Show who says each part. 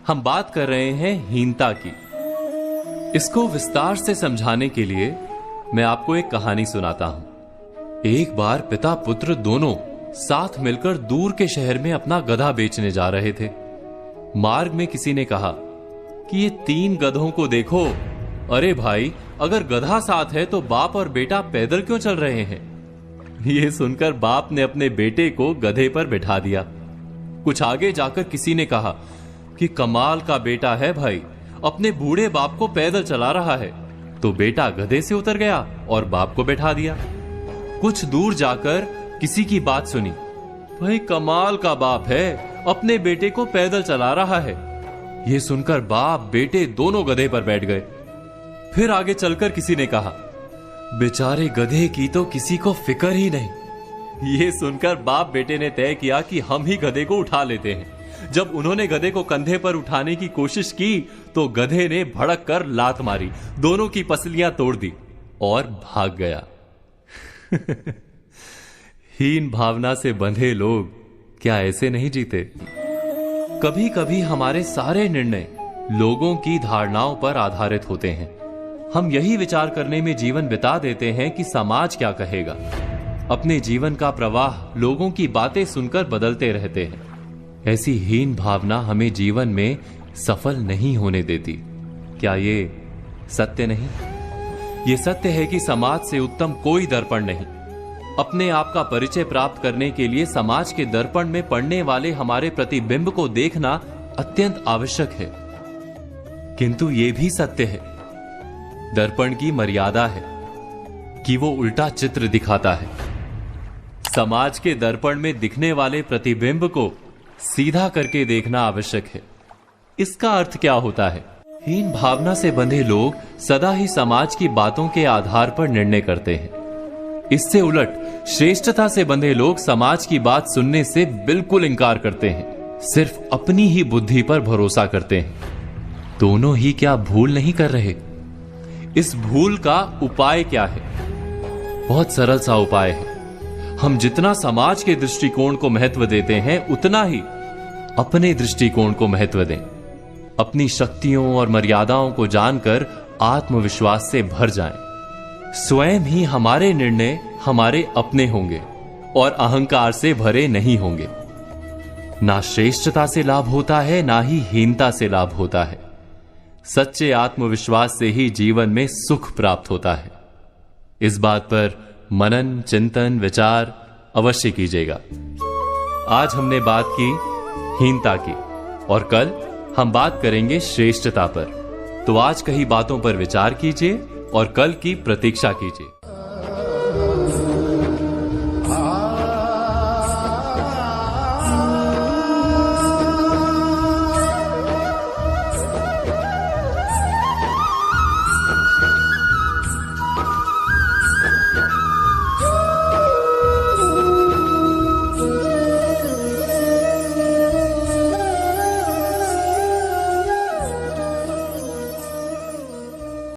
Speaker 1: हम बात कर रहे हैं हीनता की। इसको विस्तार से समझाने के लिए मैं आपको एक कहानी सुनाता हूं। एक बार पिता पुत्र दोनों साथ मिलकर दूर के शहर में अपना गधा बेचने जा रहे थे। मार्ग में किसी ने कहा कि ये 3 गधों को देखो। अरे भाई, अगर गधा साथ है तो बाप और बेटा पैदल क्यों चल रहे हैं? ये सुनकर बाप ने अपने बेटे को गधे पर बिठा दिया। कुछ आगे जाकर किसी ने कहा कि कमाल का बेटा है भाई, अपने बूढ़े बाप को पैदल चला रहा है। तो बेटा गधे से उतर गया और बाप को बैठा दिया। कुछ दूर जाकर किसी की बात सुनी, भाई कमाल का बाप है, अपने बेटे को पैदल चला रहा है। यह सुनकर बाप बेटे दोनों गधे पर बैठ गए। फिर आगे चलकर किसी ने कहा, बेचारे गधे की तो किसी को फिक्र ही नहीं। यह सुनकर बाप बेटे ने तय किया कि हम ही गधे को उठा लेते हैं। जब उन्होंने गधे को कंधे पर उठाने की कोशिश की तो गधे ने भड़क कर लात मारी, दोनों की पसलियां तोड़ दी और भाग गया। हीन भावना से बंधे लोग क्या ऐसे नहीं जीते? कभी कभी हमारे सारे निर्णय लोगों की धारणाओं पर आधारित होते हैं। हम यही विचार करने में जीवन बिता देते हैं कि समाज क्या कहेगा। अपने जीवन का प्रवाह लोगों की बातें सुनकर बदलते रहते हैं। ऐसी हीन भावना हमें जीवन में सफल नहीं होने देती। क्या ये सत्य नहीं? ये सत्य है कि समाज से उत्तम कोई दर्पण नहीं। अपने आप का परिचय प्राप्त करने के लिए समाज के दर्पण में पड़ने वाले हमारे प्रतिबिंब को देखना अत्यंत आवश्यक है। किंतु यह भी सत्य है, दर्पण की मर्यादा है कि वो उल्टा चित्र दिखाता है। समाज के दर्पण में दिखने वाले प्रतिबिंब को सीधा करके देखना आवश्यक है। इसका अर्थ क्या होता है? हीन भावना से बंधे लोग सदा ही समाज की बातों के आधार पर निर्णय करते हैं। इससे उलट श्रेष्ठता से बंधे लोग समाज की बात सुनने से बिल्कुल इनकार करते हैं, सिर्फ अपनी ही बुद्धि पर भरोसा करते हैं। दोनों ही क्या भूल नहीं कर रहे? इस भूल का उपाय क्या है? बहुत सरल सा उपाय है। हम जितना समाज के दृष्टिकोण को महत्व देते हैं, उतना ही अपने दृष्टिकोण को महत्व दें। अपनी शक्तियों और मर्यादाओं को जानकर आत्मविश्वास से भर जाएं। स्वयं ही हमारे निर्णय हमारे अपने होंगे और अहंकार से भरे नहीं होंगे। ना श्रेष्ठता से लाभ होता है, ना ही हीनता से लाभ होता है। सच्चे आत्मविश्वास से ही जीवन में सुख प्राप्त होता है। इस बात पर मनन, चिंतन, विचार अवश्य कीजिएगा। आज हमने बात की हीनता की और कल हम बात करेंगे श्रेष्ठता पर। तो आज कही बातों पर विचार कीजिए और कल की प्रतीक्षा कीजिए।